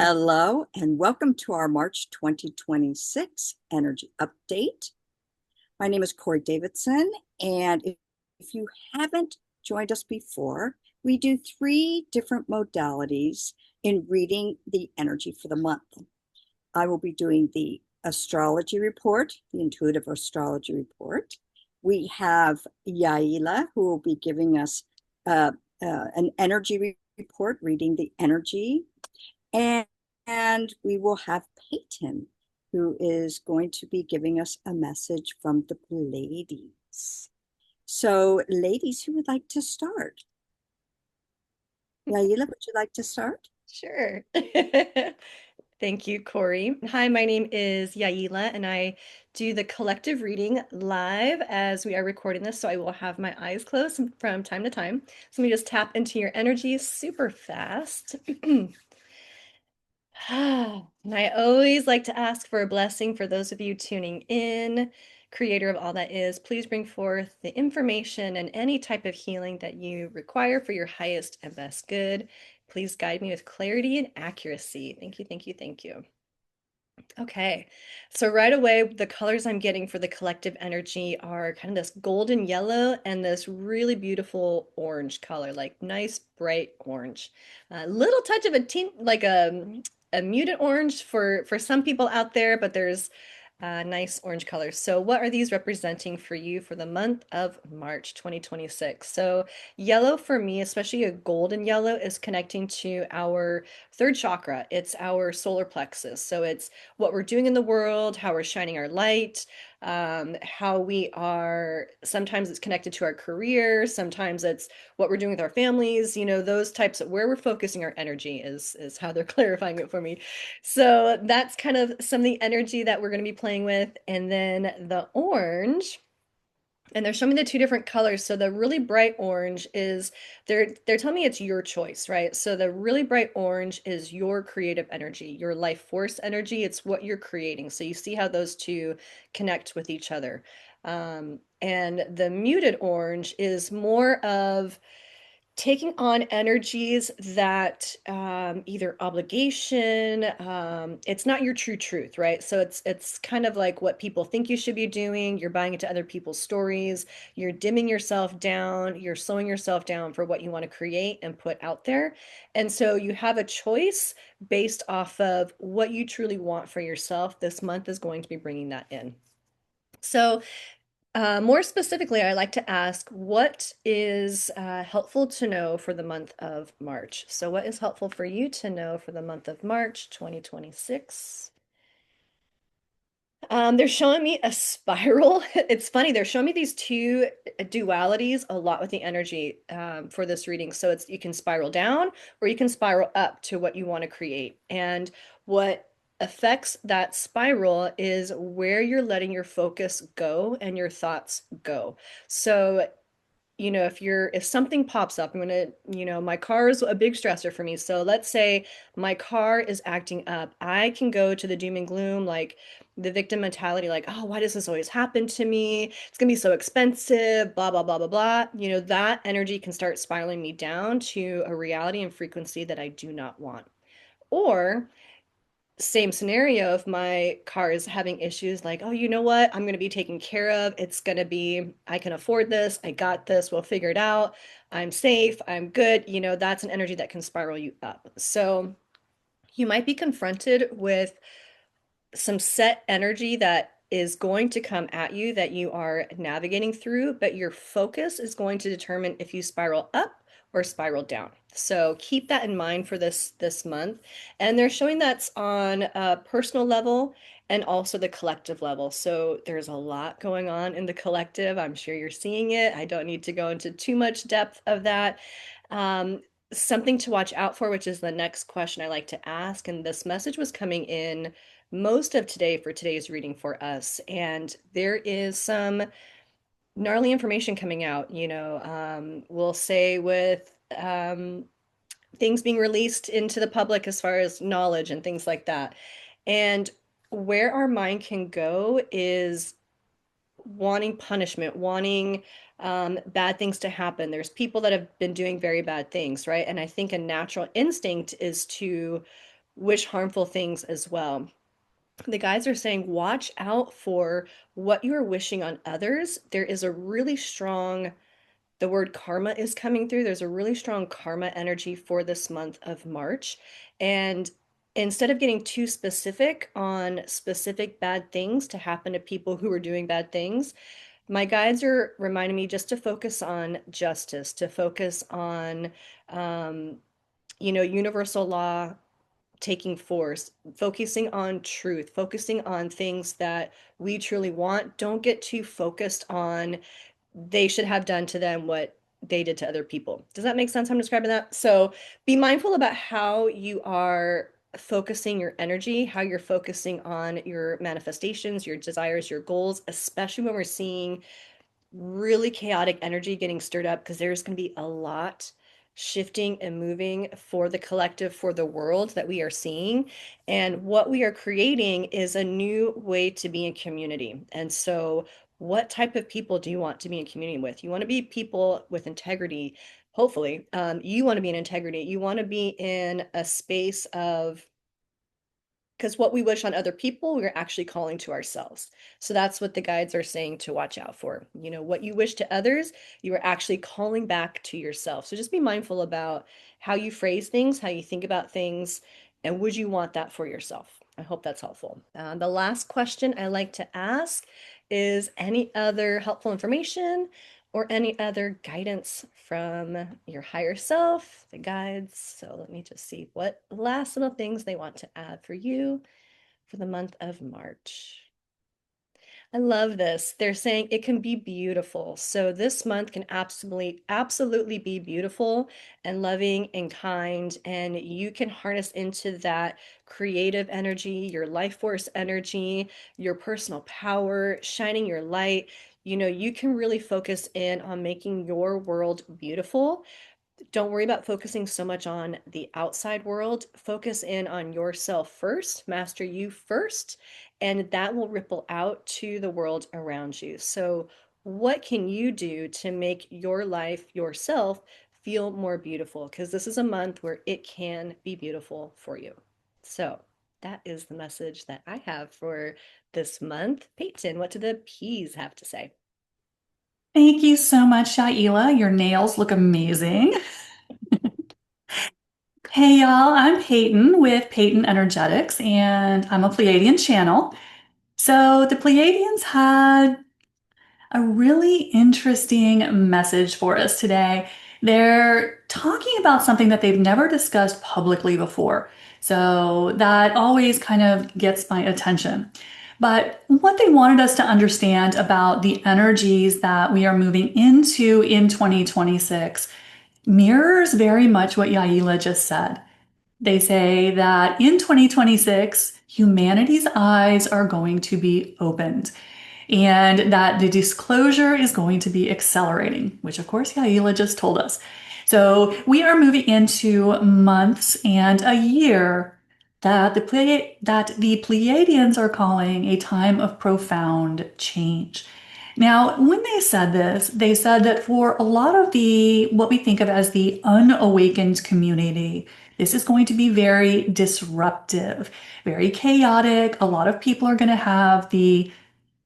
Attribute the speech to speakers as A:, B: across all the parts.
A: Hello, and welcome to our March 2026 Energy Update. My name is Corey Davidson, and if you haven't joined us before, we do three different modalities in reading the energy for the month. I will be doing the astrology report, the intuitive astrology report. We have Yaila, who will be giving us an energy report, reading the energy. And we will have Peyton, who is going to be giving us a message from the ladies. So, ladies, who would like to start? Yaila, would you like to start?
B: Sure. Thank you, Corey. Hi, my name is Yaila, and I do the collective reading live as we are recording this, so I will have my eyes closed from time to time. So let me just tap into your energy super fast. And I always like to ask for a blessing for those of you tuning in. Creator of all that is, please bring forth the information and any type of healing that you require for your highest and best good. Please guide me with clarity and accuracy. Thank you, thank you, thank you. Okay, so right away, the colors I'm getting for the collective energy are kind of this golden yellow and this really beautiful orange color, like nice bright orange. A little touch of a tint, like a muted orange for some people out there, but there's nice orange colors. So what are these representing for you for the month of March 2026? So yellow for me, especially a golden yellow, is connecting to our third chakra. It's our solar plexus. So it's what we're doing in the world, how we're shining our light, how we are, sometimes it's connected to our career, sometimes it's what we're doing with our families, those types of where we're focusing our energy is how they're clarifying it for me. So that's kind of some of the energy that we're going to be playing with. And then the orange, and they're showing me the two different colors. So the really bright orange is they're telling me it's your choice, right? So the really bright orange is your creative energy, your life force energy. It's what you're creating. So you see how those two connect with each other. And the muted orange is more of taking on energies that either obligation, it's not your true truth, right? So it's kind of like what people think you should be doing. You're buying into other people's stories. You're dimming yourself down. You're slowing yourself down for what you want to create and put out there. And so you have a choice based off of what you truly want for yourself. This month is going to be bringing that in. So more specifically, I like to ask what is helpful to know for the month of March? So, what is helpful for you to know for the month of March 2026? They're showing me a spiral. It's funny, they're showing me these two dualities a lot with the energy for this reading. So it's you can spiral down or you can spiral up to what you want to create. And what affects that spiral is where you're letting your focus go and your thoughts go. So if something pops up, I'm gonna, my car is a big stressor for me. So let's say my car is acting up. I can go to the doom and gloom, like the victim mentality, like, oh, why does this always happen to me? It's gonna be so expensive, blah, blah, blah, blah, blah. That energy can start spiraling me down to a reality and frequency that I do not want. Or same scenario if my car is having issues like, oh, you know what? I'm going to be taken care of. It's going to be, I can afford this. I got this. We'll figure it out. I'm safe. I'm good. That's an energy that can spiral you up. So you might be confronted with some set energy that is going to come at you that you are navigating through, but your focus is going to determine if you spiral up or spiral down. So keep that in mind for this month. And they're showing that's on a personal level and also the collective level. So there's a lot going on in the collective. I'm sure you're seeing it. I don't need to go into too much depth of that. Um, Something to watch out for, which is the next question I like to ask. And this message was coming in most of today for today's reading for us. And there is some gnarly information coming out, we'll say with things being released into the public as far as knowledge and things like that. And where our mind can go is wanting punishment, wanting bad things to happen. There's people that have been doing very bad things, right? And I think a natural instinct is to wish harmful things as well. The guides are saying, watch out for what you are wishing on others. There is a really strong, the word karma is coming through. There's a really strong karma energy for this month of March. And instead of getting too specific on specific bad things to happen to people who are doing bad things, my guides are reminding me just to focus on justice, to focus on, um, universal law taking force, focusing on truth, focusing on things that we truly want. Don't get too focused on they should have done to them what they did to other people. Does that make sense how I'm describing that? So be mindful about how you are focusing your energy, how you're focusing on your manifestations, your desires, your goals, especially when we're seeing really chaotic energy getting stirred up, because there's going to be a lot shifting and moving for the collective, for the world that we are seeing. And what we are creating is a new way to be in community. And so, what type of people do you want to be in community with? You want to be people with integrity. Hopefully, you want to be in integrity. You want to be in a space of, because what we wish on other people, we're actually calling to ourselves. So that's what the guides are saying to watch out for. What you wish to others, you are actually calling back to yourself. So just be mindful about how you phrase things, how you think about things, and would you want that for yourself? I hope that's helpful. The last question I like to ask is any other helpful information or any other guidance from your higher self, the guides. So let me just see what last little things they want to add for you for the month of March. I love this. They're saying it can be beautiful. So this month can absolutely be beautiful and loving and kind. And you can harness into that creative energy, your life force energy, your personal power, shining your light. You can really focus in on making your world beautiful. Don't worry about focusing so much on the outside world. Focus in on yourself first, master you first, and that will ripple out to the world around you. So, what can you do to make your life, yourself, feel more beautiful? Because this is a month where it can be beautiful for you. So, that is the message that I have for this month. Peyton, what do the P's have to say?
C: Thank you so much, Shaila. Your nails look amazing. Hey, y'all, I'm Peyton with Peyton Energetics, and I'm a Pleiadian channel. So, the Pleiadians had a really interesting message for us today. They're talking about something that they've never discussed publicly before. So, that always kind of gets my attention. But what they wanted us to understand about the energies that we are moving into in 2026 mirrors very much what Yaila just said. They say that in 2026, humanity's eyes are going to be opened and that the disclosure is going to be accelerating, which of course Yaila just told us. So we are moving into months and a year that the Pleiadians are calling a time of profound change. Now, when they said this, they said that for a lot of the what we think of as the unawakened community, this is going to be very disruptive, very chaotic. A lot of people are going to have the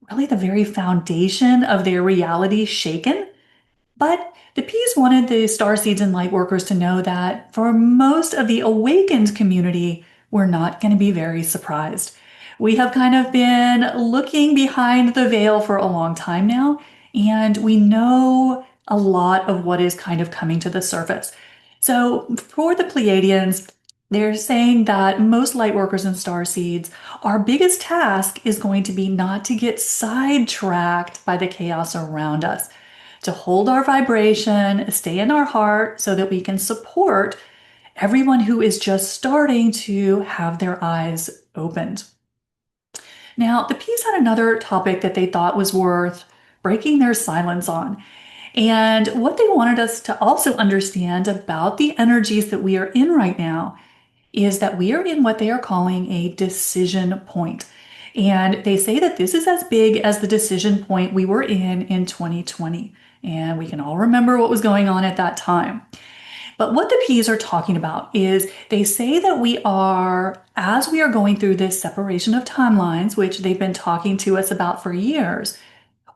C: very foundation of their reality shaken. But the P's wanted the star seeds and light workers to know that for most of the awakened community, we're not going to be very surprised. We have kind of been looking behind the veil for a long time now, and we know a lot of what is kind of coming to the surface. So for the Pleiadians, they're saying that most light workers and star seeds, our biggest task is going to be not to get sidetracked by the chaos around us, to hold our vibration, stay in our heart so that we can support everyone who is just starting to have their eyes opened. Now, the P's had another topic that they thought was worth breaking their silence on. And what they wanted us to also understand about the energies that we are in right now is that we are in what they are calling a decision point. And they say that this is as big as the decision point we were in 2020. And we can all remember what was going on at that time. But what the P's are talking about is they say that as we are going through this separation of timelines, which they've been talking to us about for years,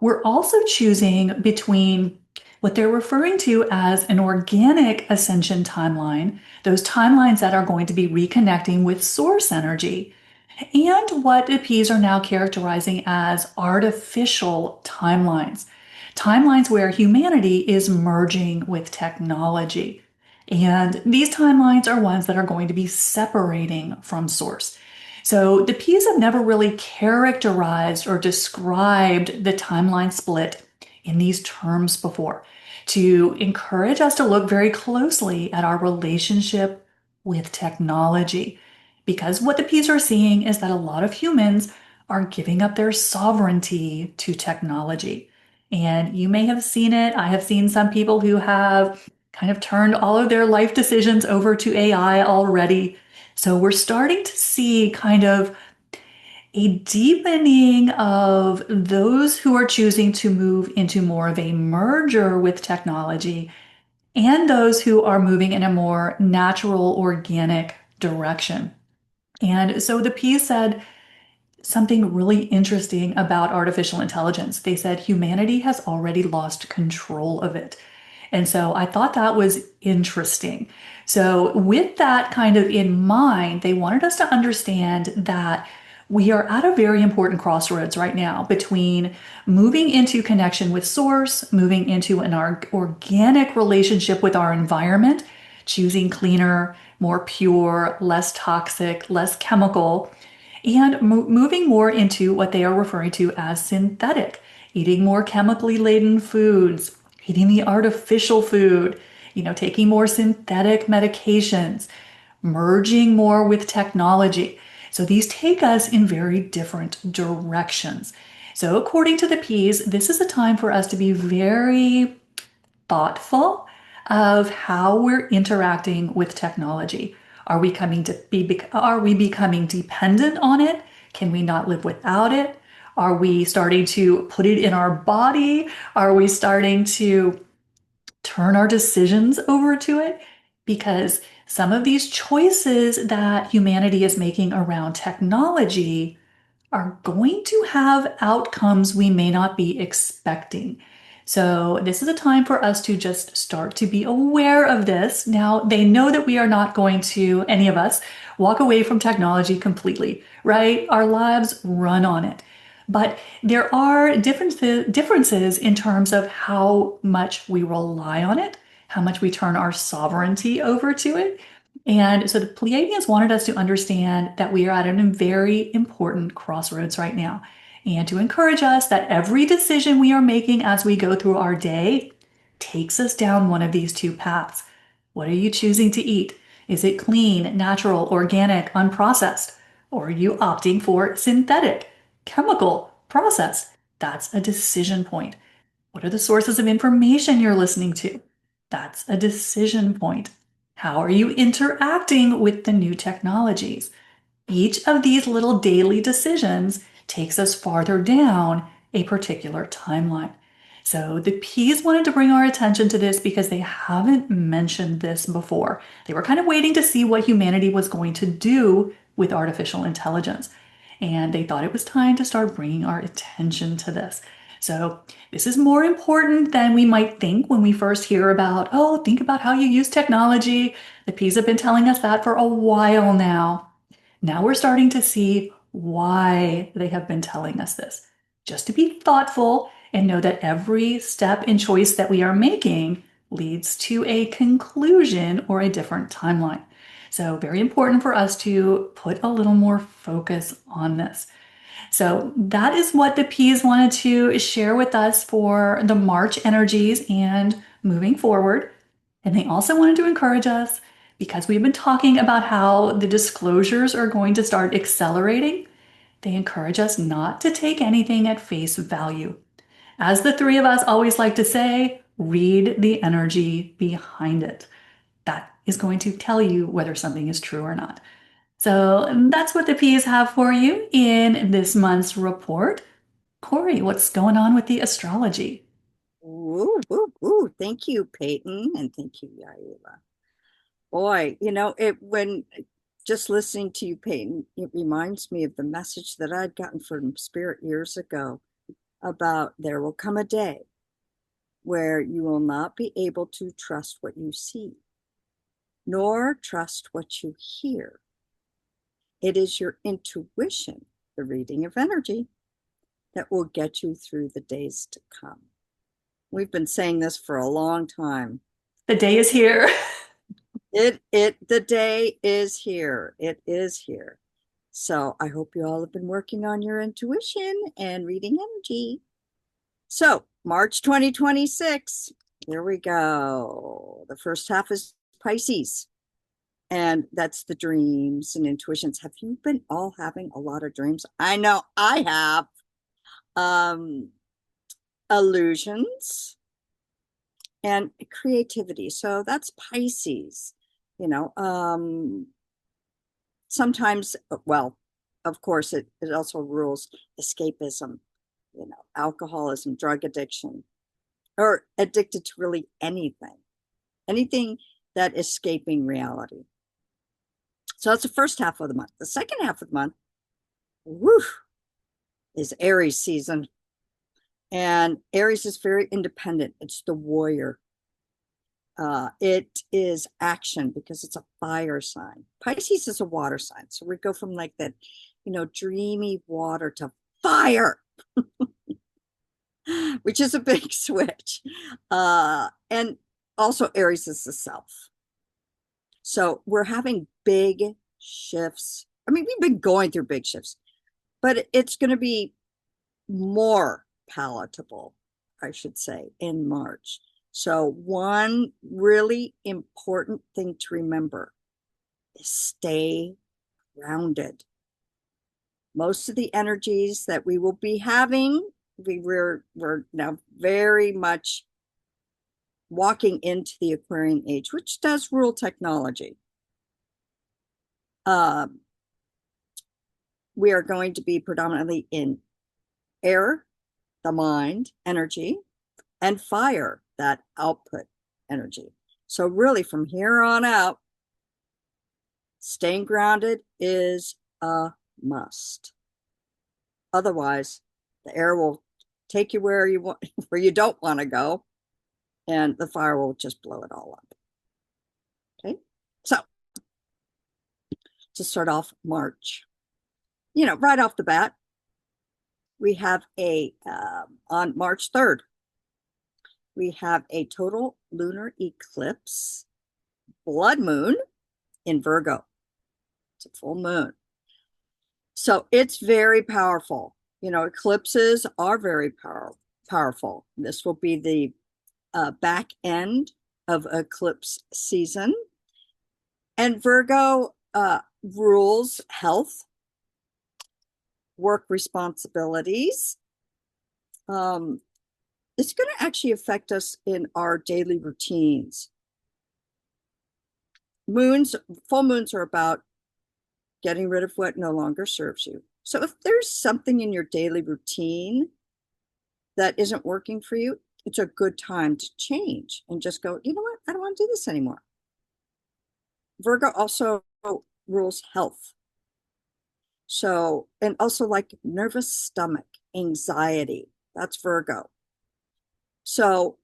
C: we're also choosing between what they're referring to as an organic ascension timeline, those timelines that are going to be reconnecting with source energy, and what the P's are now characterizing as artificial timelines, timelines where humanity is merging with technology. And these timelines are ones that are going to be separating from source. So the P's have never really characterized or described the timeline split in these terms before, to encourage us to look very closely at our relationship with technology. Because what the P's are seeing is that a lot of humans are giving up their sovereignty to technology. And you may have seen it. I have seen some people who have kind of turned all of their life decisions over to AI already. So we're starting to see kind of a deepening of those who are choosing to move into more of a merger with technology and those who are moving in a more natural, organic direction. And so the P said something really interesting about artificial intelligence. They said humanity has already lost control of it. And so I thought that was interesting. So, with that kind of in mind, they wanted us to understand that we are at a very important crossroads right now between moving into connection with source, moving into an organic relationship with our environment, choosing cleaner, more pure, less toxic, less chemical, and moving more into what they are referring to as synthetic, eating more chemically laden foods, eating the artificial food, taking more synthetic medications, merging more with technology. So these take us in very different directions. So according to the P's, this is a time for us to be very thoughtful of how we're interacting with technology. Are we becoming dependent on it? Can we not live without it? Are we starting to put it in our body? Are we starting to turn our decisions over to it? Because some of these choices that humanity is making around technology are going to have outcomes we may not be expecting. So, this is a time for us to just start to be aware of this. Now, they know that we are not going to, any of us, walk away from technology completely, right? Our lives run on it. But there are differences in terms of how much we rely on it, how much we turn our sovereignty over to it. And so the Pleiadians wanted us to understand that we are at a very important crossroads right now, and to encourage us that every decision we are making as we go through our day takes us down one of these two paths. What are you choosing to eat? Is it clean, natural, organic, unprocessed? Or are you opting for synthetic, chemical, processed? That's a decision point. What are the sources of information you're listening to? That's a decision point. How are you interacting with the new technologies? Each of these little daily decisions takes us farther down a particular timeline. So the P's wanted to bring our attention to this because they haven't mentioned this before. They were kind of waiting to see what humanity was going to do with artificial intelligence. And they thought it was time to start bringing our attention to this. So this is more important than we might think when we first hear about, oh, think about how you use technology. The P's have been telling us that for a while now. Now we're starting to see why they have been telling us this. Just to be thoughtful and know that every step and choice that we are making leads to a conclusion or a different timeline. So very important for us to put a little more focus on this. So that is what the P's wanted to share with us for the March energies and moving forward. And they also wanted to encourage us, because we've been talking about how the disclosures are going to start accelerating, they encourage us not to take anything at face value. As the three of us always like to say, read the energy behind it. That is going to tell you whether something is true or not. So that's what the P's have for you in this month's report. Corey, what's going on with the astrology?
A: Ooh, ooh, ooh. Thank you, Peyton, and thank you, Yaela. Boy, when just listening to you, Peyton, it reminds me of the message that I'd gotten from Spirit years ago about there will come a day where you will not be able to trust what you see, nor trust what you hear. It is your intuition, the reading of energy, that will get you through the days to come. We've been saying this for a long time.
C: The day is here.
A: The day is here. It is here. So I hope you all have been working on your intuition and reading energy. So March 2026, here we go. The first half is Pisces. And that's the dreams and intuitions. Have you been all having a lot of dreams? I know I have. Illusions and creativity. So that's Pisces. Sometimes, well, of course, it also rules escapism, alcoholism, drug addiction, or addicted to really anything that is escaping reality. So that's the first half of the month. The second half of the month, is Aries season. And Aries is very independent. It's the warrior. It is action because it's a fire sign. Pisces is a water sign. So we go from like that, dreamy water to fire, which is a big switch. And also Aries is the self. So we're having big shifts. I mean, we've been going through big shifts, but it's going to be more palatable, I should say, in March. So one really important thing to remember is stay grounded. Most of the energies that we will be having, we're now very much walking into the Aquarian age, which does rule technology. We are going to be predominantly in air, the mind, energy, and fire, that output energy. So really from here on out, staying grounded is a must. Otherwise, the air will take you where you don't want to go, and the fire will just blow it all up. Okay, so to start off March, right off the bat, we have on March 3rd, we have a total lunar eclipse, blood moon in Virgo. It's a full moon. So it's very powerful. Eclipses are very powerful. This will be the back end of eclipse season. And Virgo rules health, work responsibilities. It's going to actually affect us in our daily routines. Full moons are about getting rid of what no longer serves you. So if there's something in your daily routine that isn't working for you, it's a good time to change and just go, you know what? I don't want to do this anymore. Virgo also rules health. So, and also like nervous stomach, anxiety, that's Virgo. So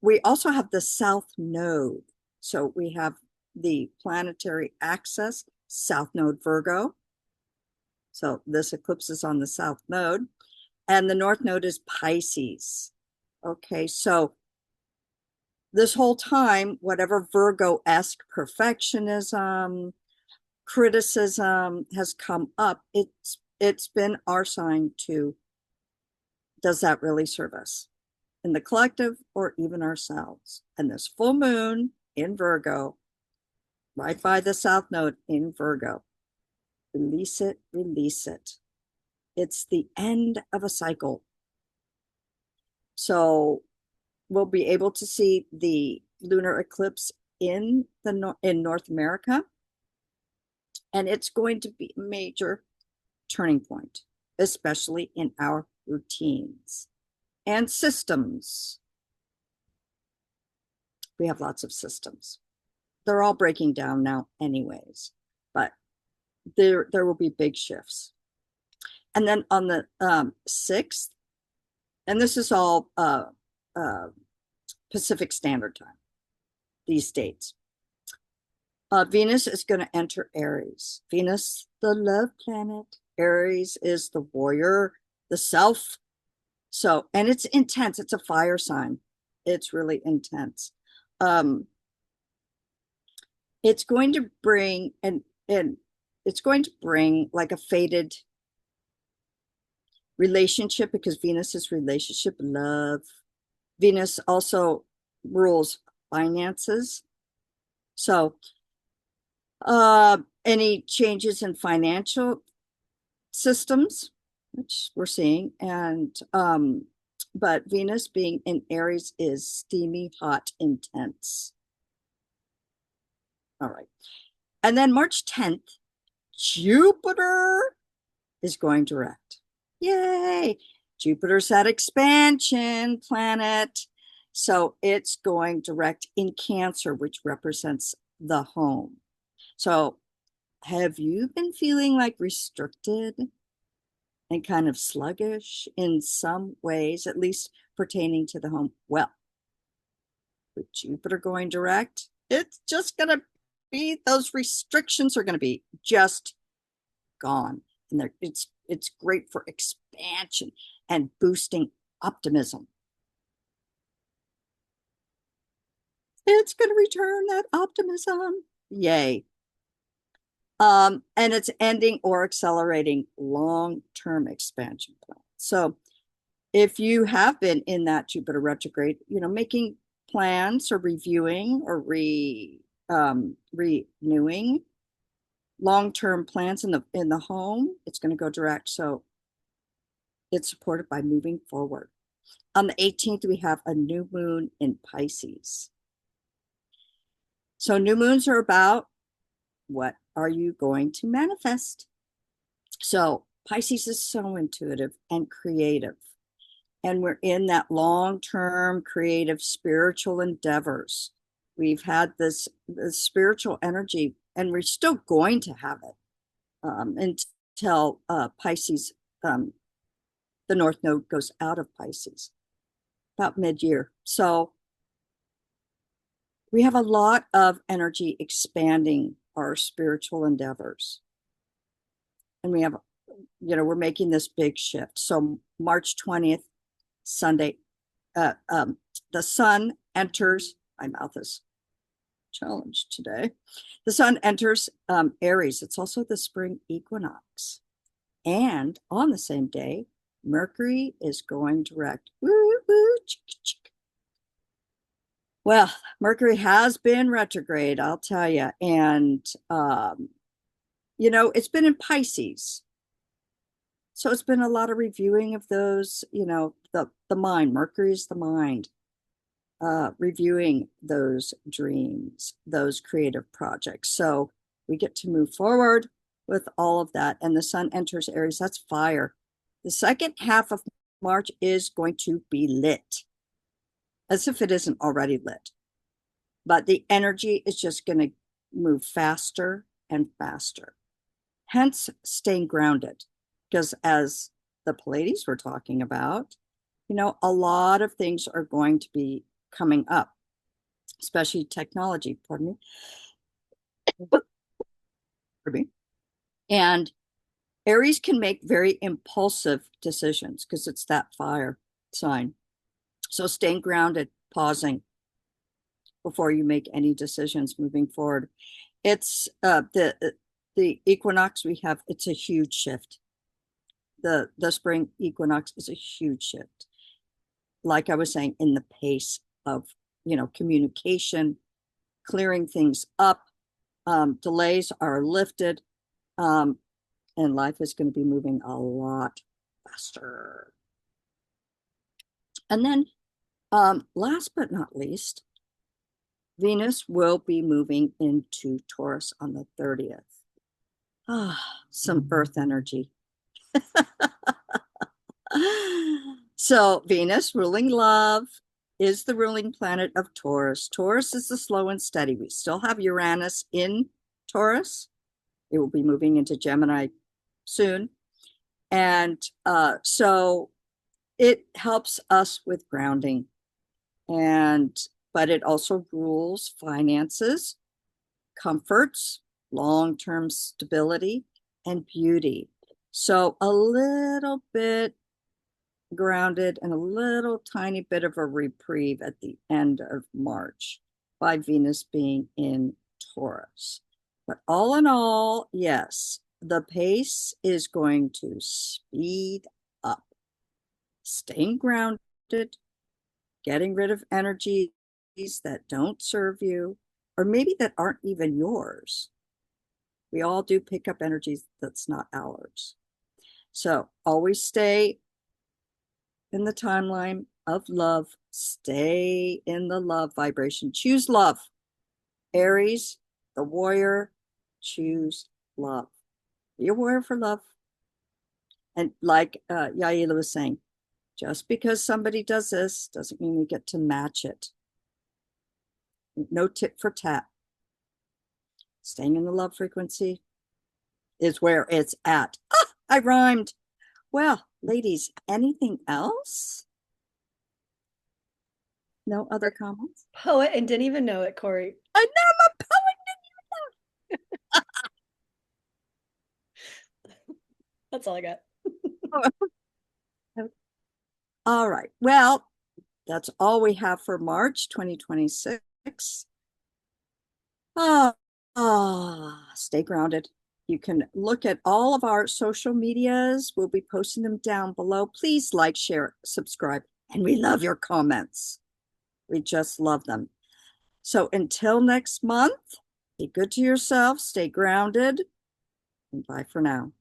A: we also have the South Node. So we have the planetary axis, South Node Virgo. So this eclipse is on the South Node. And the North Node is Pisces. Okay, so this whole time, whatever Virgo-esque perfectionism, criticism has come up, it's been our sign to, does that really serve us in the collective or even ourselves? And this full moon in Virgo, right by the South Node in Virgo, release it, release it. It's the end of a cycle. So we'll be able to see the lunar eclipse in North America. And it's going to be a major turning point, especially in our routines and systems. We have lots of systems. they're all breaking down now anyways, but there will be big shifts. And then on the 6th, and this is all Pacific Standard Time, these dates. Venus is going to enter Aries. Venus, the love planet. Aries is the warrior, the self. So, and it's intense. It's a fire sign. It's really intense. It's going to bring and it's going to bring like a faded relationship, because Venus is relationship, love. Venus also rules finances. So any changes in financial systems, which we're seeing, and but Venus being in Aries is steamy, hot, intense. All right. And then March 10th, Jupiter is going direct. Yay! Jupiter's that expansion planet. So it's going direct in Cancer, which represents the home. So have you been feeling like restricted and kind of sluggish in some ways, at least pertaining to the home? Well, with Jupiter going direct, it's just going to be, those restrictions are going to be just gone. And it's great for expansion and boosting optimism. It's going to return that optimism. Yay. And it's ending or accelerating long-term expansion plan. So if you have been in that Jupiter retrograde, making plans or reviewing or renewing long-term plans in the home, it's going to go direct. So it's supported by moving forward. On the 18th, we have a new moon in Pisces. So new moons are about, what are you going to manifest? So Pisces is so intuitive and creative. And we're in that long-term creative spiritual endeavors. We've had this spiritual energy, and we're still going to have it until Pisces, the North Node goes out of Pisces, about mid-year. So we have a lot of energy expanding our spiritual endeavors. And we have, we're making this big shift. So March 20th, Sunday, the sun enters, my mouth is challenged today. The sun enters Aries. It's also the spring equinox. And on the same day, Mercury is going direct. Woo, woo, chick, chick. Well, Mercury has been retrograde, I'll tell you. And, it's been in Pisces. So it's been a lot of reviewing of those, the mind. Mercury is the mind. Reviewing those dreams, those creative projects. So we get to move forward with all of that. And the sun enters Aries, that's fire. The second half of March is going to be lit, as if it isn't already lit. But the energy is just going to move faster and faster. Hence, staying grounded. Because as the Pleiades were talking about, a lot of things are going to be coming up, especially technology, pardon me. And Aries can make very impulsive decisions because it's that fire sign. So staying grounded, pausing before you make any decisions moving forward. It's the equinox we have, it's a huge shift. The spring equinox is a huge shift. Like I was saying, in the pace of, communication, clearing things up, delays are lifted, and life is going to be moving a lot faster. And then last but not least, Venus will be moving into Taurus on the 30th. Some earth energy. So Venus ruling love, is the ruling planet of Taurus. Taurus is the slow and steady. We still have Uranus in Taurus. It will be moving into Gemini soon. And so it helps us with grounding. But it also rules finances, comforts, long-term stability, and beauty. So a little bit grounded and a little tiny bit of a reprieve at the end of March by Venus being in Taurus. But all in all, yes, the pace is going to speed up. Staying grounded, getting rid of energies that don't serve you, or maybe that aren't even yours. We all do pick up energies that's not ours. So always stay in the timeline of love. Stay in the love vibration. Choose love. Aries, the warrior, choose love. Be a warrior for love. And like Yaela was saying, just because somebody does this doesn't mean we get to match it. No tit for tat. Staying in the love frequency is where it's at. Ah, I rhymed. Well, ladies, anything else? No other comments?
B: Poet and didn't even know it, Corey.
A: I know I'm a poet.
B: That's all I got.
A: All right. Well, that's all we have for March 2026. Stay grounded. You can look at all of our social medias. We'll be posting them down below. Please like, share, subscribe, and we love your comments. We just love them. So until next month, be good to yourself, stay grounded, and bye for now.